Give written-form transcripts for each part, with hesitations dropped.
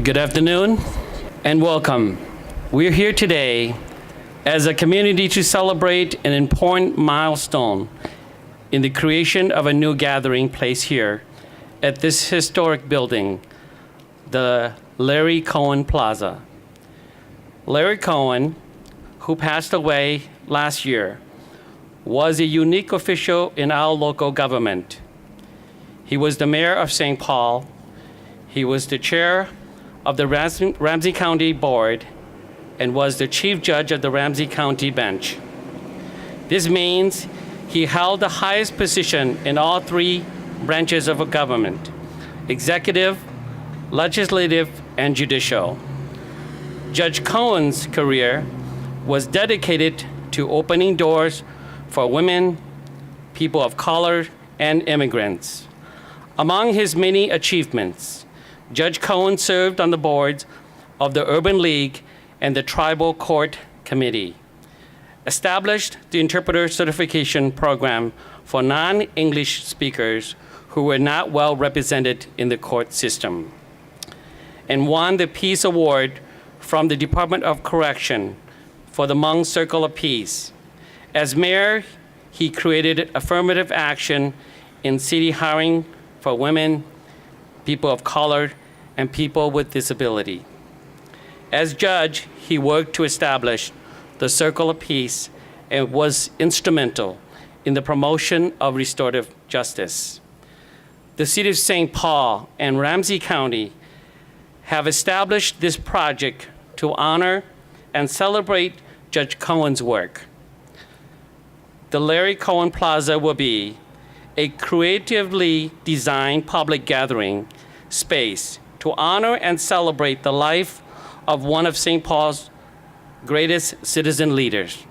Good afternoon and welcome. We're here today as a community to celebrate an important milestone in the creation of a new gathering place here at this historic building, the Larry Cohen Plaza. Larry Cohen, who passed away last year, was a unique official in our local government. He was the mayor of St. Paul. He was the chair of the Ramsey County Board and was the chief judge of the Ramsey County bench. This means he held the highest position in all three branches of government: executive, legislative, and judicial. Judge Cohen's career was dedicated to opening doors for women, people of color, and immigrants. Among his many achievements, Judge Cohen served on the boards of the Urban League and the Tribal Court Committee, established the interpreter certification program for non-English speakers who were not well represented in the court system, and won the Peace Award from the Department of Correction for the Hmong Circle of Peace. As mayor, he created affirmative action in city hiring for women, people of color, and people with disability. As judge, he worked to establish the Circle of Peace and was instrumental in the promotion of restorative justice. The City of St. Paul and Ramsey County have established this project to honor and celebrate Judge Cohen's work. The Larry Cohen Plaza will be a creatively designed public gathering space to honor and celebrate the life of one of St. Paul's greatest citizen leaders.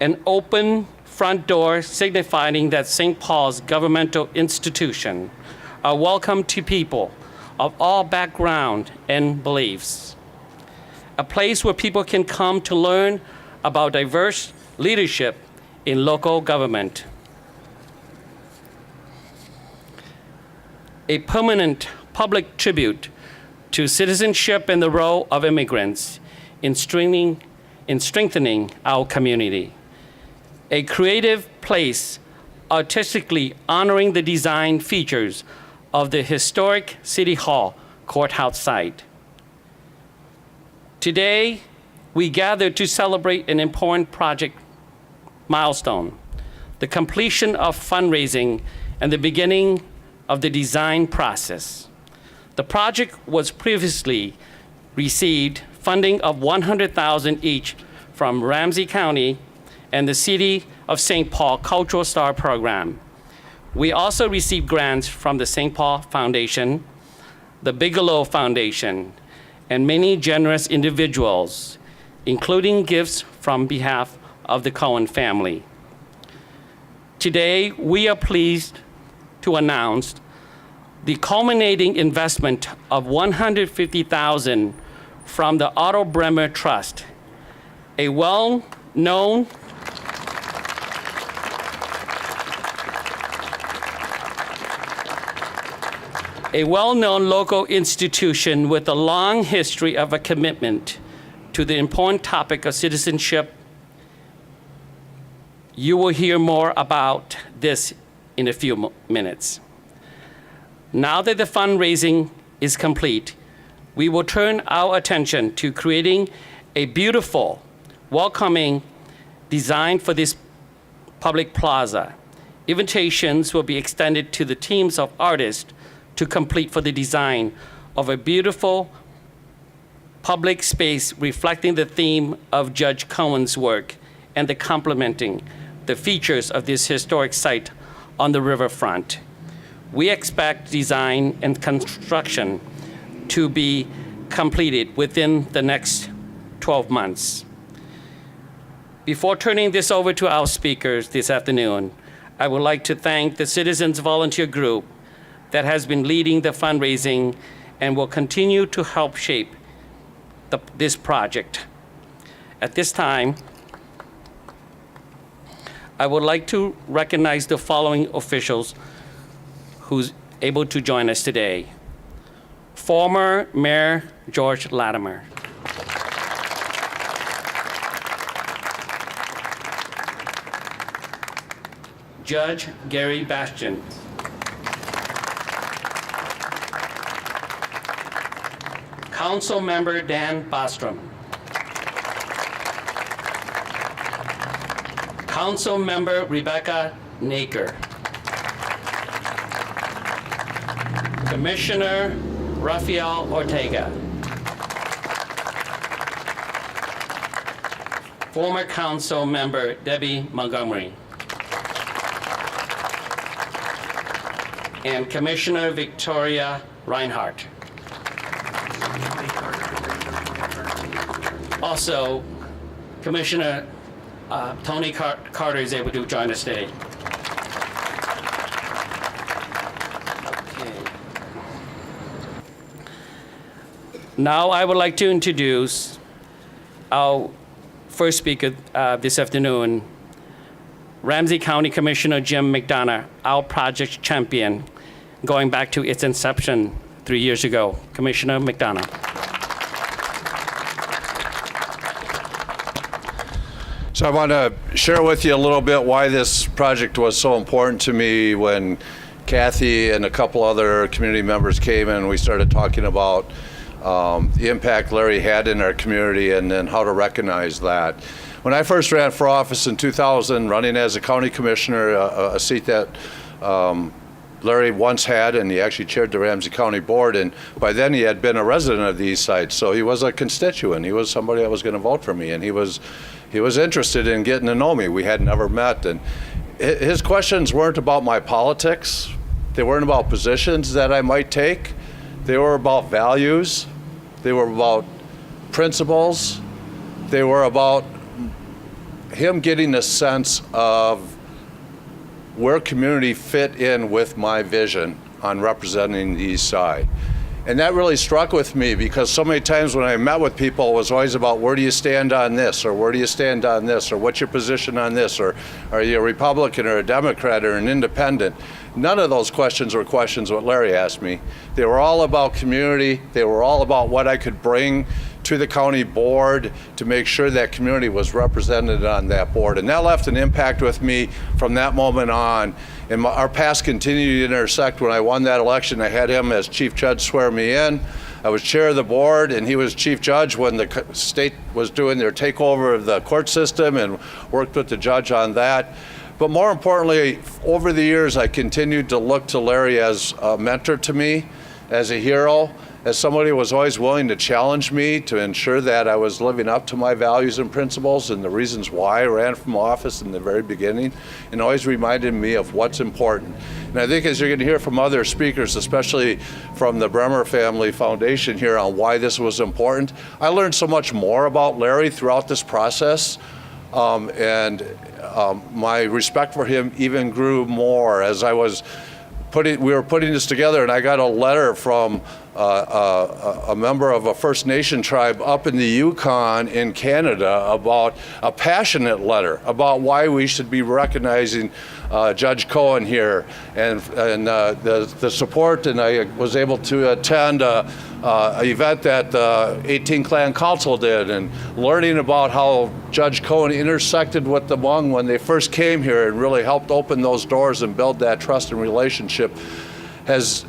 An open front door signifying that St. Paul's governmental institutions are welcome to people of all backgrounds and beliefs. A place where people can come to learn about diverse leadership in local government. A permanent public tribute to citizenship and the role of immigrants in strengthening our community. A creative place artistically honoring the design features of the historic City Hall courthouse site. Today, we gather to celebrate an important project milestone, the completion of fundraising and the beginning of the design process. The project was previously received funding of $100,000 each from Ramsey County and the City of St. Paul Cultural Star Program. We also received grants from the St. Paul Foundation, the Bigelow Foundation, and many generous individuals, including gifts from behalf of the Cohen family. Today, we are pleased to announce the culminating investment of $150,000 from the Otto Bremer Trust, a well-known local institution with a long history of a commitment to the important topic of citizenship. You will hear more about this in a few minutes. Now that the fundraising is complete, we will turn our attention to creating a beautiful, welcoming design for this public plaza. Invitations will be extended to the teams of artists to complete for the design of a beautiful public space reflecting the theme of Judge Cohen's work and the complementing the features of this historic site on the riverfront. We expect design and construction to be completed within the next 12 months. Before turning this over to our speakers this afternoon, I would like to thank the Citizens Volunteer Group that has been leading the fundraising and will continue to help shape this project. At this time, I would like to recognize the following officials who's able to join us today. Former Mayor George Latimer. Judge Gary Bastian. Council Member Dan Bostrom. Council Member Rebecca Naker. Commissioner Rafael Ortega. Former Council Member Debbie Montgomery. And Commissioner Victoria Reinhardt. Also, Commissioner Tony Carter is able to join us today. Okay. Now I would like to introduce our first speaker this afternoon, Ramsey County Commissioner Jim Mcdonough, our project champion, going back to its inception 3 years ago. Commissioner Mcdonough. So I want to share with you a little bit why this project was so important to me when Kathy and a couple other community members came and we started talking about the impact Larry had in our community and then how to recognize that. When I first ran for office in 2000, running as a county commissioner, a seat that Larry once had, and he actually chaired the Ramsey County Board, and by then he had been a resident of the East Side, so he was a constituent. He was somebody that was going to vote for me, and he was interested in getting to know me. We had never met, and his questions weren't about my politics. They weren't about positions that I might take. They were about values. They were about principles. They were about him getting a sense of where community fit in with my vision on representing the East Side. And that really struck with me because so many times when I met with people, it was always about where do you stand on this, or where do you stand on this, or what's your position on this, or are you a Republican or a Democrat or an independent? None of those questions were questions what Larry asked me. They were all about community. They were all about what I could bring to the county board to make sure that community was represented on that board. And that left an impact with me from that moment on. And our paths continued to intersect. When I won that election, I had him as chief judge swear me in. I was chair of the board and he was chief judge when the state was doing their takeover of the court system and worked with the judge on that. But more importantly, over the years, I continued to look to Larry as a mentor to me, as a hero, as somebody who was always willing to challenge me to ensure that I was living up to my values and principles and the reasons why I ran from office in the very beginning, and always reminded me of what's important. And I think as you're going to hear from other speakers, especially from the Bremer Family Foundation here on why this was important, I learned so much more about Larry throughout this process. My respect for him even grew more as we were putting this together, and I got a letter from a member of a First Nation tribe up in the Yukon in Canada about a passionate letter about why we should be recognizing Judge Cohen here and the support, and I was able to attend an event that the 18 Clan Council did, and learning about how Judge Cohen intersected with the Hmong when they first came here and really helped open those doors and build that trust and relationship has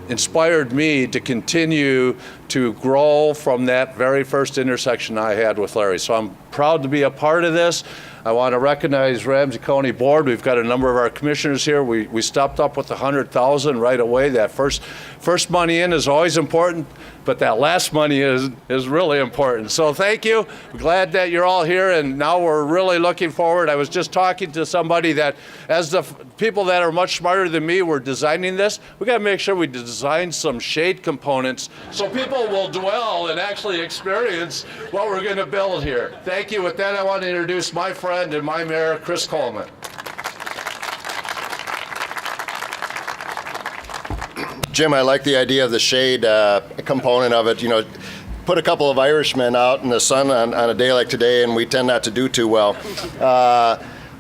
inspired me to continue to grow from that very first intersection I had with Larry. So I'm proud to be a part of this. I want to recognize Ramsey County Board. We've got a number of our commissioners here. We stepped up with $100,000 right away. That first money in is always important, but that last money is really important. So thank you. I'm glad that you're all here, and now we're really looking forward. I was just talking to somebody that as the people that are much smarter than me were designing this, we got to make sure we design some shade components so people will dwell and actually experience what we're going to build here. Thank you. With that, I want to introduce my friend and my mayor, Chris Coleman. Jim, I like the idea of the shade component of it. You know, put a couple of Irishmen out in the sun on a day like today, and we tend not to do too well.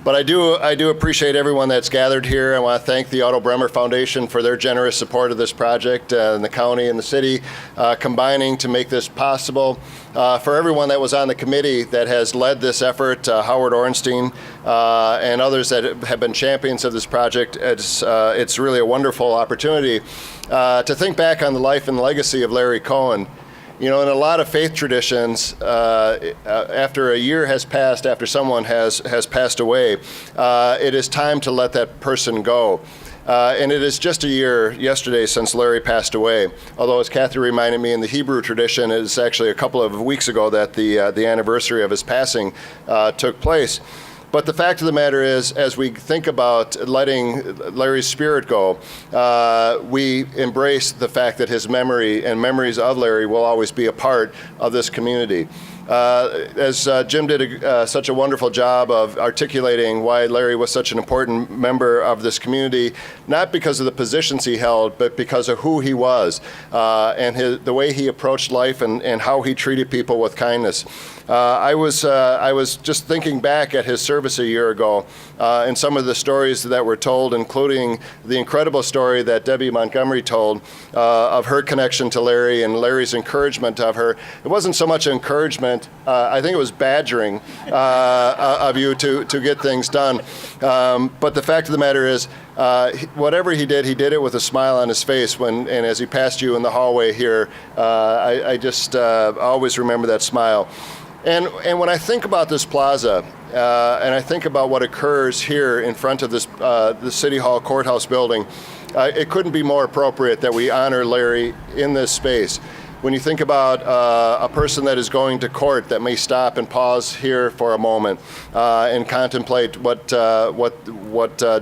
But I do appreciate everyone that's gathered here. I want to thank the Otto Bremer Foundation for their generous support of this project, and the county and the city combining to make this possible. For everyone that was on the committee that has led this effort, Howard Ornstein and others that have been champions of this project, it's really a wonderful opportunity to think back on the life and legacy of Larry Cohen. You know, in a lot of faith traditions, after a year has passed, after someone has passed away, it is time to let that person go. And it is just a year yesterday since Larry passed away. Although, as Kathy reminded me, in the Hebrew tradition, it is actually a couple of weeks ago that the anniversary of his passing took place. But the fact of the matter is, as we think about letting Larry's spirit go, we embrace the fact that his memory and memories of Larry will always be a part of this community. As Jim did such a wonderful job of articulating why Larry was such an important member of this community, not because of the positions he held, but because of who he was and the way he approached life and how he treated people with kindness. I was just thinking back at his service a year ago and some of the stories that were told, including the incredible story that Debbie Montgomery told of her connection to Larry and Larry's encouragement of her. It wasn't so much encouragement, I think it was badgering of you to get things done. But the fact of the matter is, whatever he did it with a smile on his face and as he passed you in the hallway here. I just always remember that smile. And when I think about this plaza, and I think about what occurs here in front of this the City Hall Courthouse building, it couldn't be more appropriate that we honor Larry in this space. When you think about a person that is going to court that may stop and pause here for a moment and contemplate what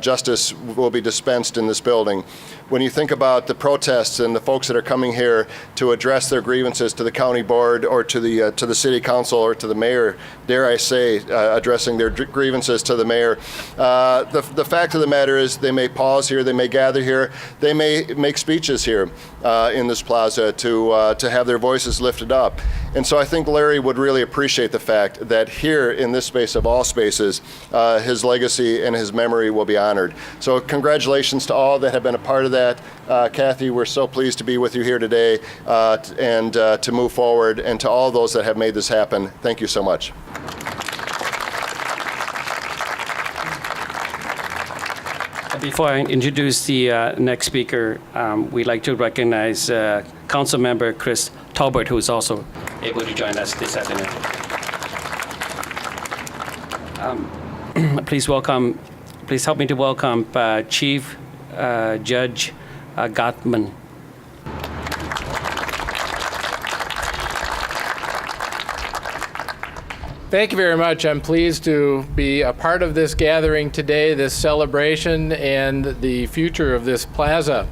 justice will be dispensed in this building. When you think about the protests and the folks that are coming here to address their grievances to the county board or to the city council or to the mayor, dare I say, addressing their grievances to the mayor, the fact of the matter is they may pause here, they may gather here, they may make speeches here in this plaza to have their voices lifted up. And so I think Larry would really appreciate the fact that here in this space of all spaces, his legacy and his memory will be honored. So congratulations to all that have been a part of that. Kathy, we're so pleased to be with you here today and to move forward, and to all those that have made this happen, thank you so much. Before I introduce the next speaker, we'd like to recognize Council Member Chris Tolbert, who is also able to join us this afternoon. Please help me to welcome Chief Judge Gottman. Thank you very much. I'm pleased to be a part of this gathering today, this celebration, and the future of this plaza.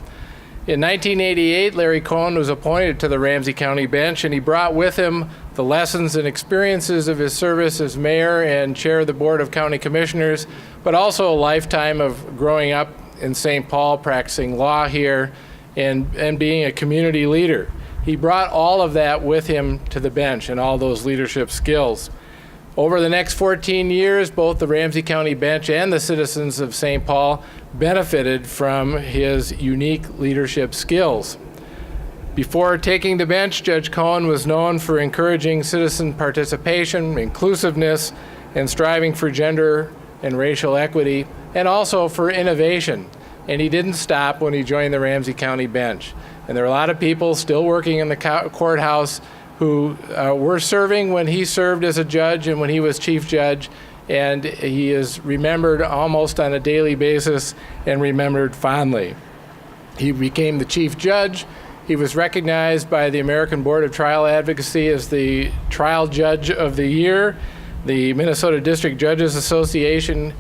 In 1988, Larry Cohen was appointed to the Ramsey County bench, and he brought with him the lessons and experiences of his service as mayor and chair of the Board of County Commissioners, but also a lifetime of growing up in St. Paul, practicing law here, and being a community leader. He brought all of that with him to the bench and all those leadership skills. Over the next 14 years, both the Ramsey County bench and the citizens of St. Paul benefited from his unique leadership skills. Before taking the bench, Judge Cohen was known for encouraging citizen participation, inclusiveness, and striving for gender and racial equity, and also for innovation. And he didn't stop when he joined the Ramsey County bench. And there are a lot of people still working in the courthouse who were serving when he served as a judge and when he was chief judge, and he is remembered almost on a daily basis and remembered fondly. He became the chief judge. He was recognized by the American Board of Trial Advocacy as the Trial Judge of the Year. The Minnesota District Judges Association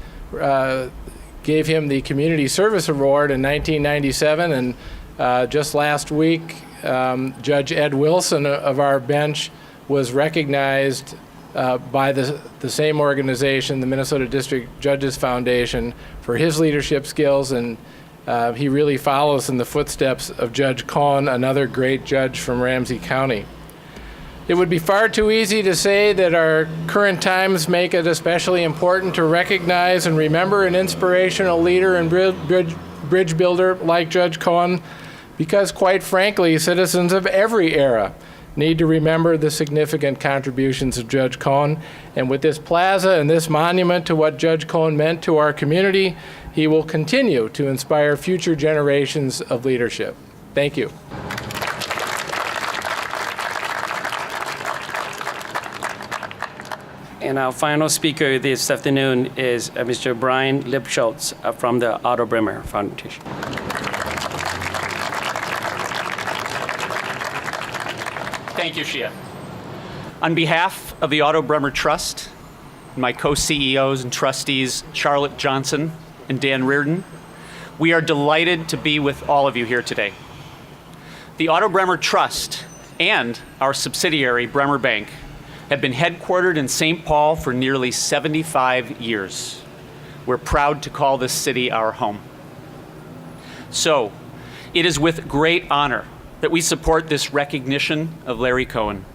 gave him the Community Service Award in 1997, and just last week, Judge Ed Wilson of our bench was recognized by the same organization, the Minnesota District Judges Foundation, for his leadership skills, and he really follows in the footsteps of Judge Cohen, another great judge from Ramsey County. It would be far too easy to say that our current times make it especially important to recognize and remember an inspirational leader and bridge builder like Judge Cohen, because quite frankly, citizens of every era need to remember the significant contributions of Judge Cohen. And with this plaza and this monument to what Judge Cohen meant to our community, he will continue to inspire future generations of leadership. Thank you. And our final speaker this afternoon is Mr. Brian Lipschultz from the Otto Bremer Foundation. Thank you, Shia. On behalf of the Otto Bremer Trust, my co-CEOs and trustees, Charlotte Johnson and Dan Reardon, we are delighted to be with all of you here today. The Otto Bremer Trust and our subsidiary, Bremer Bank, have been headquartered in St. Paul for nearly 75 years. We're proud to call this city our home. So, it is with great honor that we support this recognition of Larry Cohen,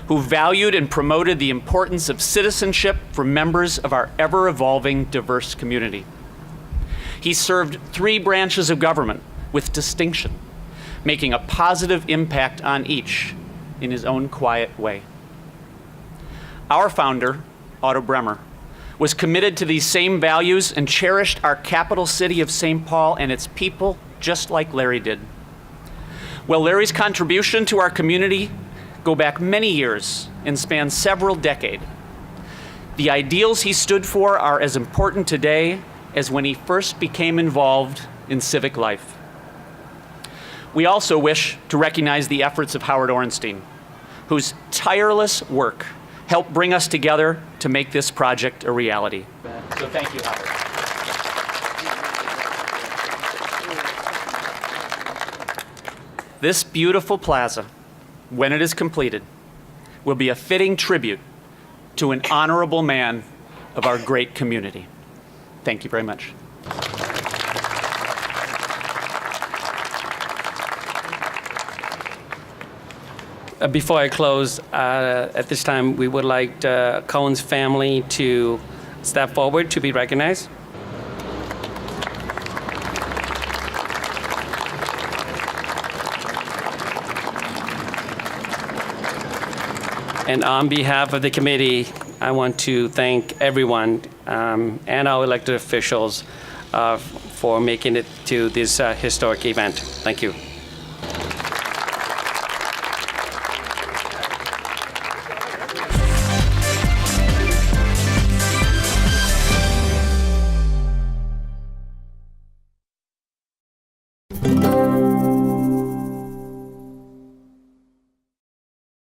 who valued and promoted the importance of citizenship for members of our ever-evolving diverse community. He served 3 branches of government with distinction, making a positive impact on each in his own quiet way. Our founder, Otto Bremer, was committed to these same values and cherished our capital city of St. Paul and its people just like Larry did. Well, Larry's contribution to our community go back many years and span several decades. The ideals he stood for are as important today as when he first became involved in civic life. We also wish to recognize the efforts of Howard Orenstein, whose tireless work helped bring us together to make this project a reality. So thank you, Howard. This beautiful plaza, when it is completed, will be a fitting tribute to an honorable man of our great community. Thank you very much. Before I close, at this time, we would like Cohen's family to step forward to be recognized. And on behalf of the committee, I want to thank everyone and our elected officials for making it to this historic event. Thank you.